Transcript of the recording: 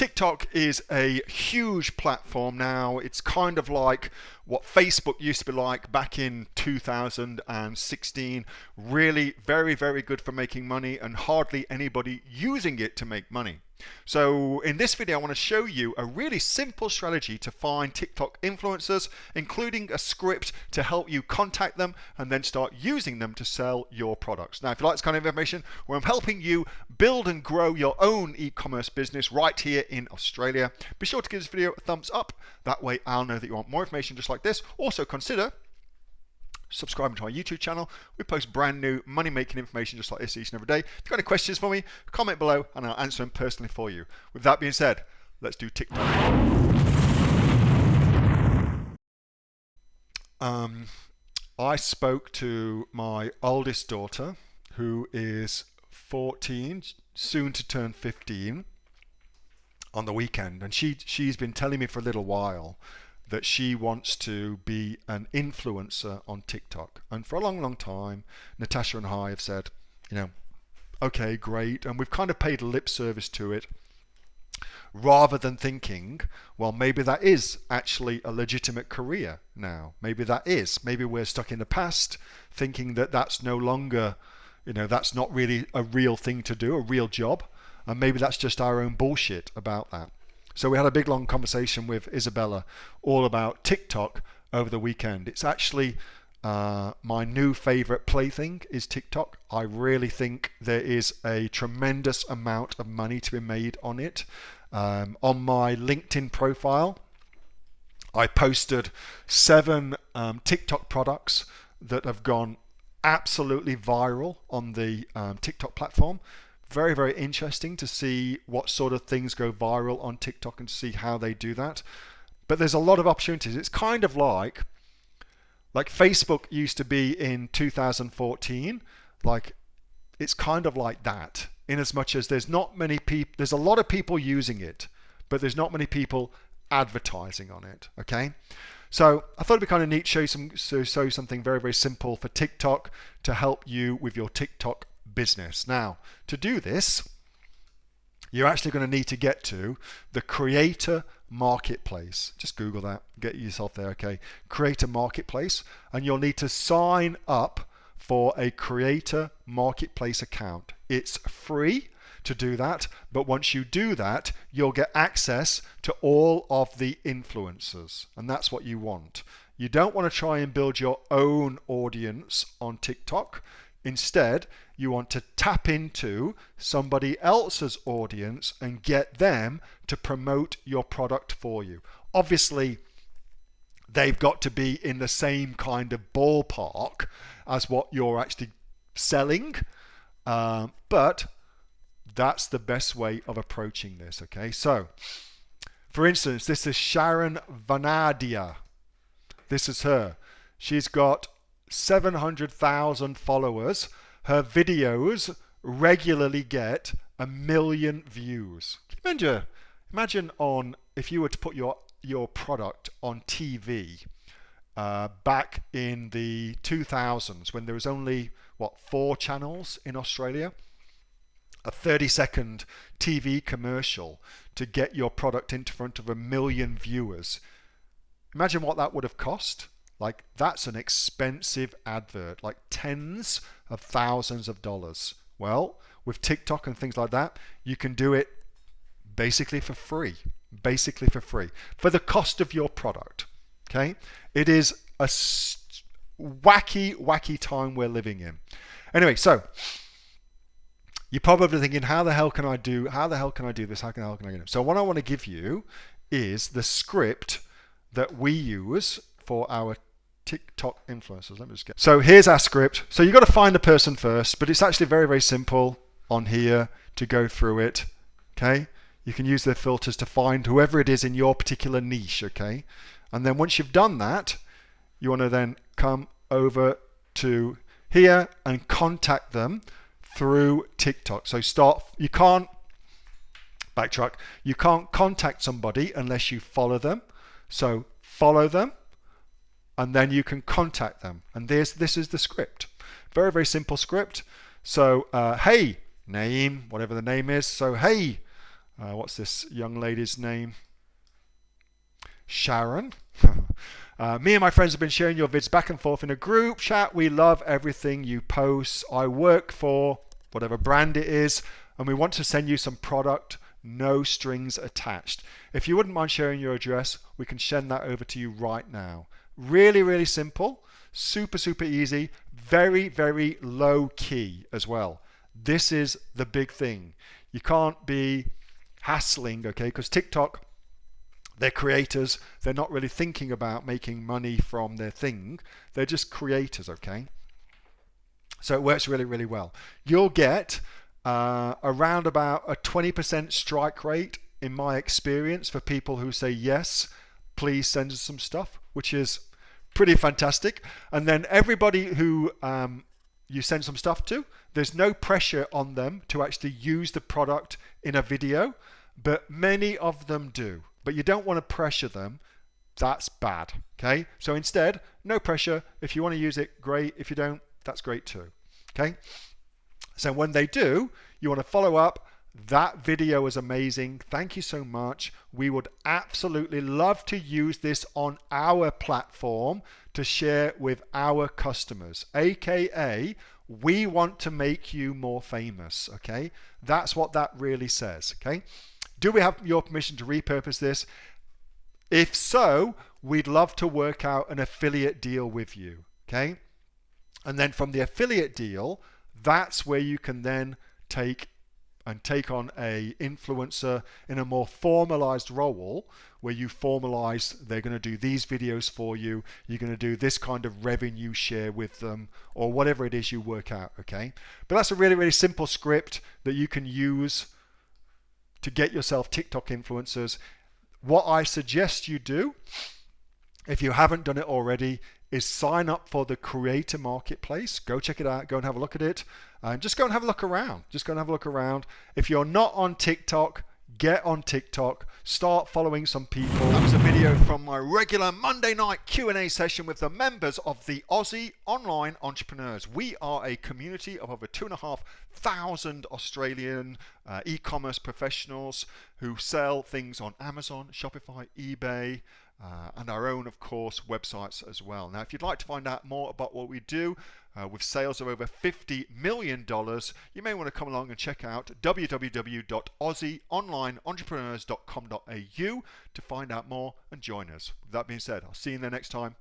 TikTok is a huge platform now. It's kind of like what Facebook used to be like back in 2016. Really very, very good for making money and hardly anybody using it to make money. So in this video, I want to show you a really simple strategy to find TikTok influencers, including a script to help you contact them and then start using them to sell your products. Now, if you like this kind of information, where I'm helping you build and grow your own e-commerce business right here in Australia, be sure to give this video a thumbs up. That way I'll know that you want more information just like this. Also consider subscribing to our YouTube channel. We post brand new money-making information just like this each and every day. If you've got any questions for me, comment below and I'll answer them personally for you. With that being said, let's do TikTok. I spoke to my oldest daughter, who is 14, soon to turn 15, on the weekend, and she's been telling me for a little while that she wants to be an influencer on TikTok. And for a long, long time, Natasha and I have said, okay, great. And we've kind of paid lip service to it rather than thinking, well, maybe that is actually a legitimate career now. Maybe that is. Maybe we're stuck in the past thinking that that's no longer, that's not really a real thing to do, a real job. And maybe that's just our own bullshit about that. So we had a big long conversation with Isabella all about TikTok over the weekend. It's actually my new favorite plaything is TikTok. I really think there is a tremendous amount of money to be made on it. On my LinkedIn profile, I posted 7 TikTok products that have gone absolutely viral on the TikTok platform. Very, very interesting to see what sort of things go viral on TikTok and see how they do that. But there's a lot of opportunities. It's kind of like Facebook used to be in 2014. It's kind of like that, in as much as there's not many people, there's a lot of people using it, but there's not many people advertising on it. Okay. So I thought it'd be kind of neat to show you something very, very simple for TikTok to help you with your TikTok business. Now, to do this, you're actually going to need to get to the creator marketplace. Just Google that, get yourself there. Okay, creator marketplace, and you'll need to sign up for a creator marketplace account. It's free to do that, but once you do that, you'll get access to all of the influencers, and that's what you want. You don't want to try and build your own audience on TikTok. Instead, you want to tap into somebody else's audience and get them to promote your product for you. Obviously, they've got to be in the same kind of ballpark as what you're actually selling, but that's the best way of approaching this. Okay, so for instance, this is Sharon Vanadia. This is her. She's got 700,000 followers. Her videos regularly get 1 million views. Imagine on if you were to put your product on TV back in the 2000s, when there was only 4 channels in Australia. A 30-second TV commercial to get your product into front of 1 million viewers. Imagine what that would have cost. That's an expensive advert, tens of thousands of dollars. Well, with TikTok and things like that, you can do it basically for free, for the cost of your product. Okay, it is a wacky time we're living in. Anyway, so you're probably thinking, how the hell can I do this? How the hell can I get it? So what I want to give you is the script that we use for our TikTok influencers. Let me just get. So here's our script. So you've got to find the person first, but it's actually very, very simple on here to go through it. Okay. You can use the filters to find whoever it is in your particular niche. Okay. And then once you've done that, you want to then come over to here and contact them through TikTok. So you can't backtrack. You can't contact somebody unless you follow them. So follow them, and then you can contact them. And this is the script. Very, very simple script. So hey, name, whatever the name is. So hey, what's this young lady's name? Sharon. Me and my friends have been sharing your vids back and forth in a group chat. We love everything you post. I work for whatever brand it is, and we want to send you some product, no strings attached. If you wouldn't mind sharing your address, we can send that over to you right now. Really, really simple, super, super easy, very, very low key as well. This is the big thing. You can't be hassling, okay, because TikTok, they're creators, they're not really thinking about making money from their thing, they're just creators, okay? So it works really, really well. You'll get around about a 20% strike rate in my experience for people who say, yes, please send us some stuff, which is pretty fantastic. And then everybody who you send some stuff to, there's no pressure on them to actually use the product in a video, but many of them do. But you don't want to pressure them. That's bad, okay? So instead, no pressure. If you want to use it, great. If you don't, that's great too, okay? So when they do, you want to follow up. That video is amazing. Thank you so much. We would absolutely love to use this on our platform to share with our customers, aka we want to make you more famous, okay? That's what that really says, okay? Do we have your permission to repurpose this? If so, we'd love to work out an affiliate deal with you, okay? And then from the affiliate deal, that's where you can then take on a influencer in a more formalized role, where you formalize, they're going to do these videos for you, you're going to do this kind of revenue share with them, or whatever it is you work out, okay? But that's a really, really simple script that you can use to get yourself TikTok influencers. What I suggest you do, if you haven't done it already, is sign up for the Creator Marketplace. Go check it out. Go and have a look at it. Just go and have a look around. Just go and have a look around. If you're not on TikTok, get on TikTok. Start following some people. That was a video from my regular Monday night Q&A session with the members of the Aussie Online Entrepreneurs. We are a community of over 2,500 Australian e-commerce professionals who sell things on Amazon, Shopify, eBay, and our own, of course, websites as well. Now, if you'd like to find out more about what we do with sales of over $50 million, you may want to come along and check out www.aussieonlineentrepreneurs.com.au to find out more and join us. With that being said, I'll see you in there next time.